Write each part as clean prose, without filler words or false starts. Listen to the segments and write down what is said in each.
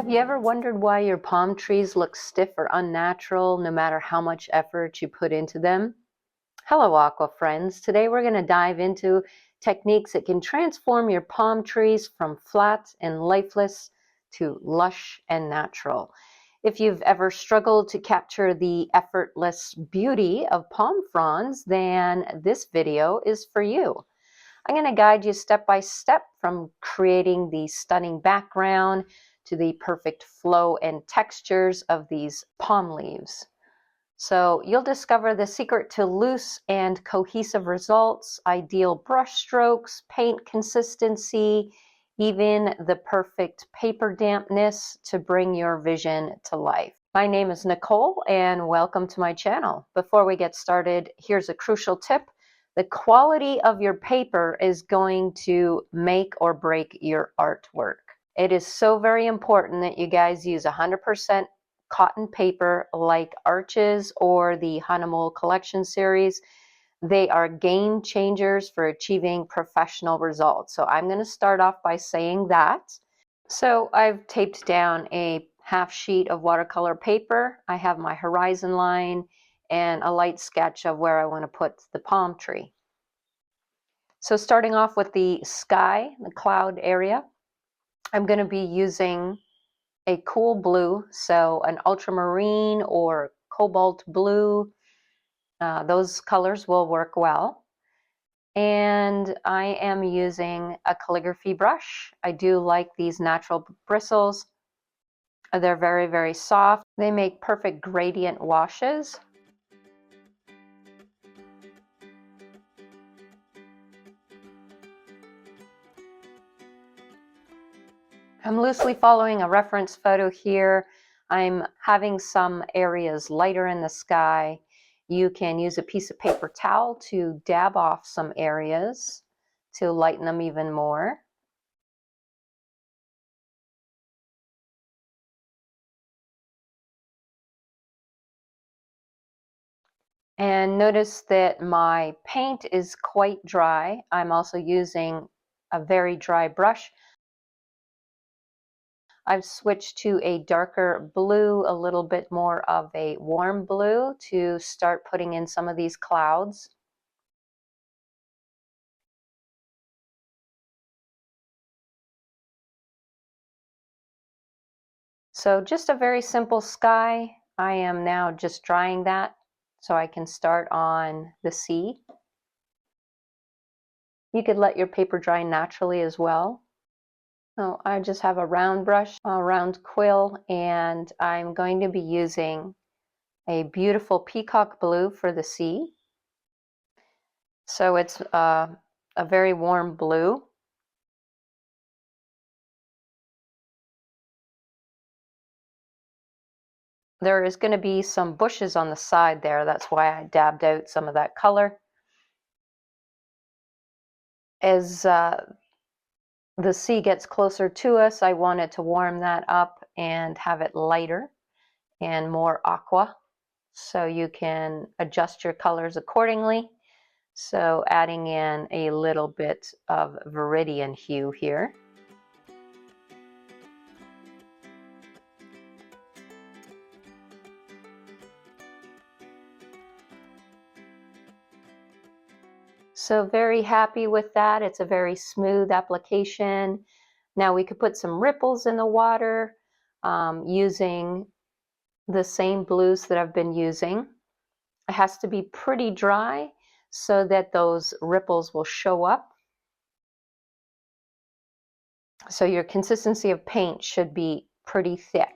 Have you ever wondered why your palm trees look stiff or unnatural no matter how much effort you put into them? Hello, aqua friends. Today we're going to dive into techniques that can transform your palm trees from flat and lifeless to lush and natural. If you've ever struggled to capture the effortless beauty of palm fronds, then this video is for you. I'm going to guide you step by step from creating the stunning background to the perfect flow and textures of these palm leaves. So you'll discover the secret to loose and cohesive results, ideal brush strokes, paint consistency, even the perfect paper dampness to bring your vision to life. My name is Nicole and welcome to my channel. Before we get started, here's a crucial tip. The quality of your paper is going to make or break your artwork. It is so very important that you guys use 100% cotton paper like Arches or the Hahnemuhl Collection series. They are game changers for achieving professional results. So I'm going to start off by saying that. So I've taped down a half sheet of watercolor paper. I have my horizon line and a light sketch of where I want to put the palm tree. So starting off with the sky, the cloud area, I'm going to be using a cool blue, so an ultramarine or cobalt blue. Those colors will work well. And I am using a calligraphy brush. I do like these natural bristles. They're very, very soft. They make perfect gradient washes. I'm loosely following a reference photo here. I'm having some areas lighter in the sky. You can use a piece of paper towel to dab off some areas to lighten them even more. And notice that my paint is quite dry. I'm also using a very dry brush. I've switched to a darker blue, a little bit more of a warm blue to start putting in some of these clouds. So just a very simple sky. I am now just drying that so I can start on the sea. You could let your paper dry naturally as well. So I just have a round brush, a round quill, and I'm going to be using a beautiful peacock blue for the sea. So it's a very warm blue. There is going to be some bushes on the side there. That's why I dabbed out some of that color. As the sea gets closer to us, I wanted to warm that up and have it lighter and more aqua, so you can adjust your colors accordingly. So adding in a little bit of viridian hue here. So very happy with that. It's a very smooth application. Now we could put some ripples in the water using the same blues that I've been using. It has to be pretty dry so that those ripples will show up. So your consistency of paint should be pretty thick.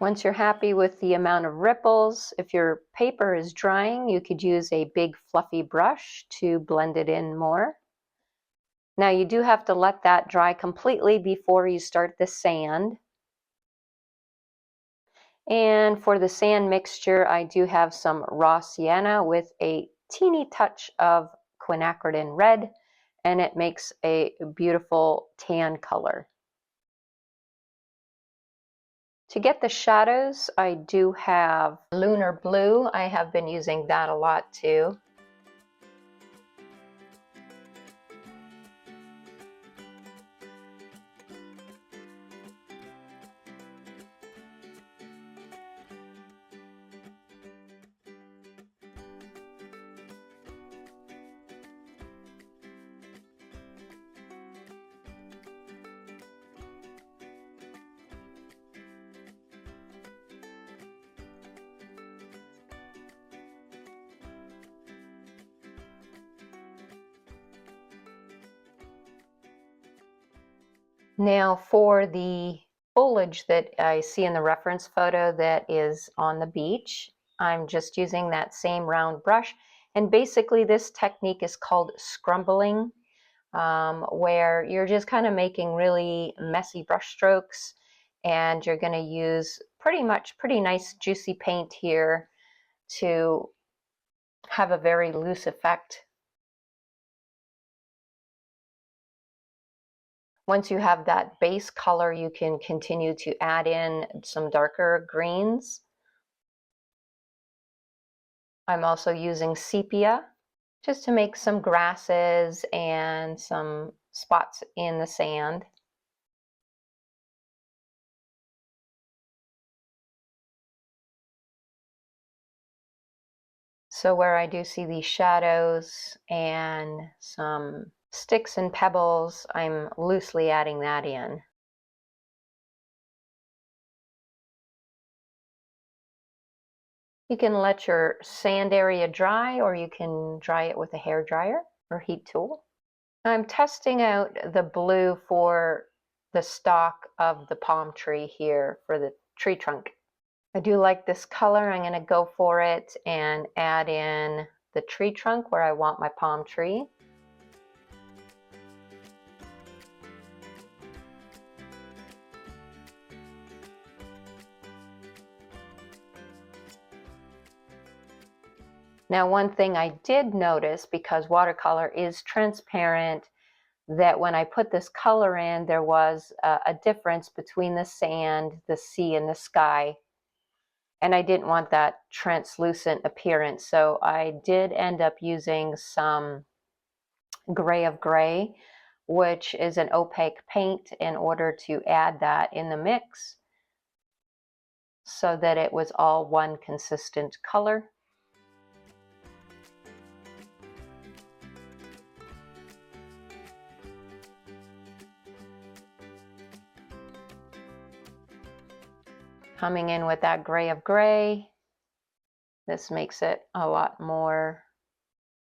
Once you're happy with the amount of ripples, if your paper is drying, you could use a big fluffy brush to blend it in more. Now you do have to let that dry completely before you start the sand. And for the sand mixture, I do have some raw sienna with a teeny touch of quinacridone red, and it makes a beautiful tan color. To get the shadows, I do have lunar blue. I have been using that a lot too. Now for the foliage that I see in the reference photo that is on the beach, I'm just using that same round brush. And basically this technique is called scrumbling, where you're just kind of making really messy brush strokes, and you're going to use pretty nice juicy paint here to have a very loose effect. Once you have that base color, you can continue to add in some darker greens. I'm also using sepia just to make some grasses and some spots in the sand. So where I do see these shadows and some sticks and pebbles, I'm loosely adding that in. You can let your sand area dry, or you can dry it with a hair dryer or heat tool. I'm testing out the blue for the stalk of the palm tree here for the tree trunk. I do like this color. I'm going to go for it and add in the tree trunk where I want my palm tree. Now, one thing I did notice, because watercolor is transparent, that when I put this color in, there was a difference between the sand, the sea, and the sky. And I didn't want that translucent appearance. So I did end up using some gray of gray, which is an opaque paint, in order to add that in the mix so that it was all one consistent color. Coming in with that gray of gray, this makes it a lot more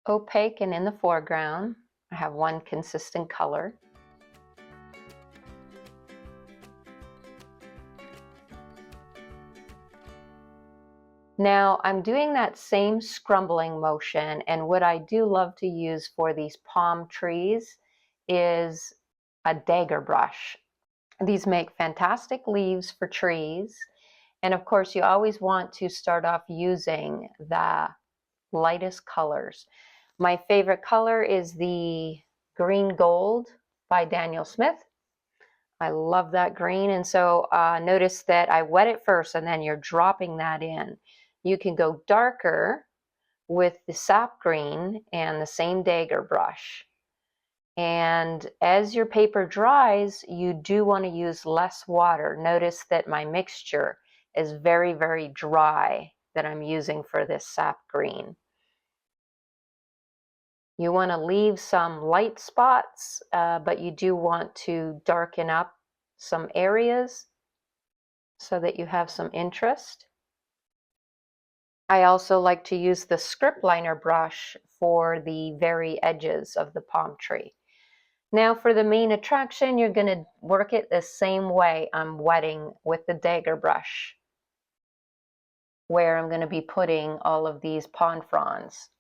opaque and in the foreground. I have one consistent color. Now I'm doing that same scrumbling motion, and what I do love to use for these palm trees is a dagger brush. These make fantastic leaves for trees. And of course, you always want to start off using the lightest colors. My favorite color is the green gold by Daniel Smith. I love that green. And so notice that I wet it first, and then you're dropping that in. You can go darker with the sap green and the same dagger brush. And as your paper dries, you do want to use less water. Notice that my mixture is very, very dry that I'm using for this sap green. You want to leave some light spots, but you do want to darken up some areas so that you have some interest. I also like to use the script liner brush for the very edges of the palm tree. Now for the main attraction, you're going to work it the same way I'm wetting with the dagger brush, where I'm going to be putting all of these palm fronds.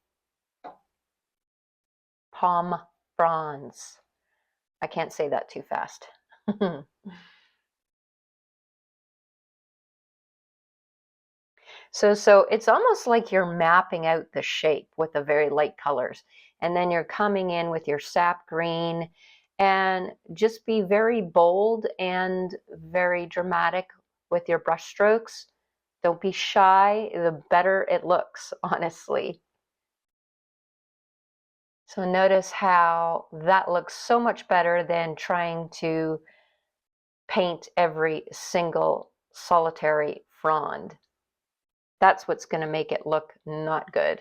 Palm fronds. I can't say that too fast. So it's almost like you're mapping out the shape with the very light colors. And then you're coming in with your sap green, and just be very bold and very dramatic with your brush strokes. Don't be shy, the better it looks, honestly. So notice how that looks so much better than trying to paint every single solitary frond. That's what's going to make it look not good.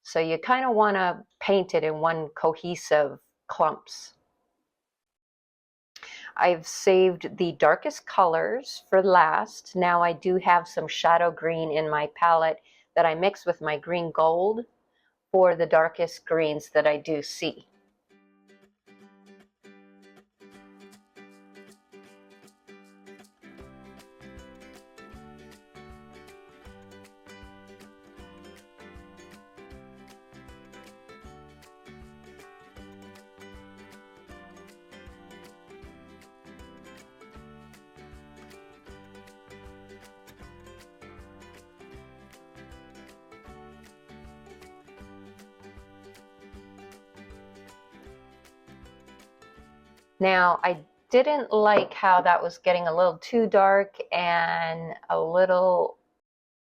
So you kind of want to paint it in one cohesive clumps. I've saved the darkest colors for last. Now I do have some shadow green in my palette that I mix with my green gold for the darkest greens that I do see. Now, I didn't like how that was getting a little too dark and a little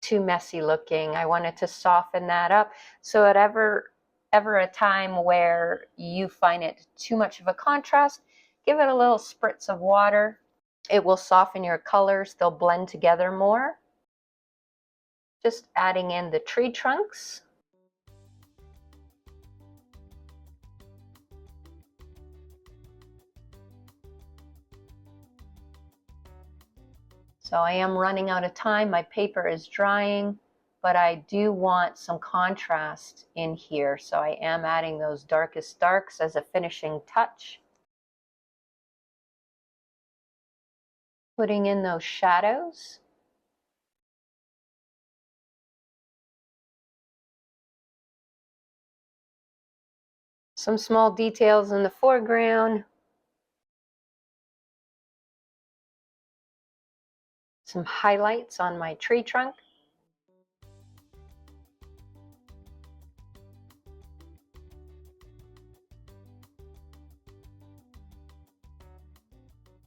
too messy looking. I wanted to soften that up. So at ever a time where you find it too much of a contrast, give it a little spritz of water. It will soften your colors. They'll blend together more. Just adding in the tree trunks. So I am running out of time. My paper is drying, but I do want some contrast in here. So I am adding those darkest darks as a finishing touch. Putting in those shadows. Some small details in the foreground. Some highlights on my tree trunk.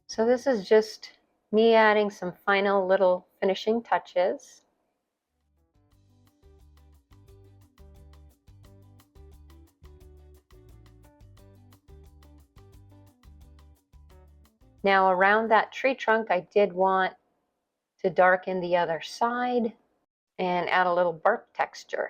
So this is just me adding some final little finishing touches. Now around that tree trunk, I did want to darken the other side and add a little bark texture.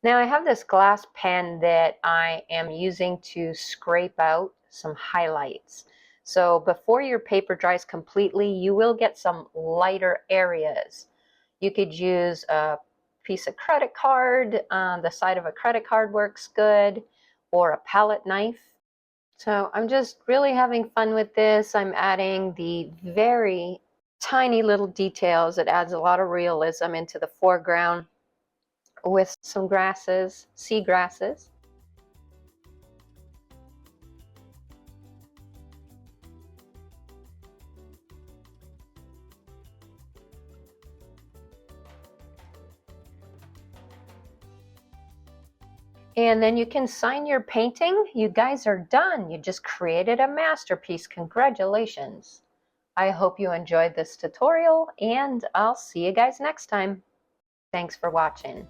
Now I have this glass pen that I am using to scrape out some highlights. So before your paper dries completely, you will get some lighter areas. You could use a piece of credit card, the side of a credit card works good, or a palette knife. So I'm just really having fun with this. I'm adding the very tiny little details. It adds a lot of realism into the foreground with some grasses, sea grasses. And then you can sign your painting. You guys are done. You just created a masterpiece. Congratulations. I hope you enjoyed this tutorial, and I'll see you guys next time. Thanks for watching.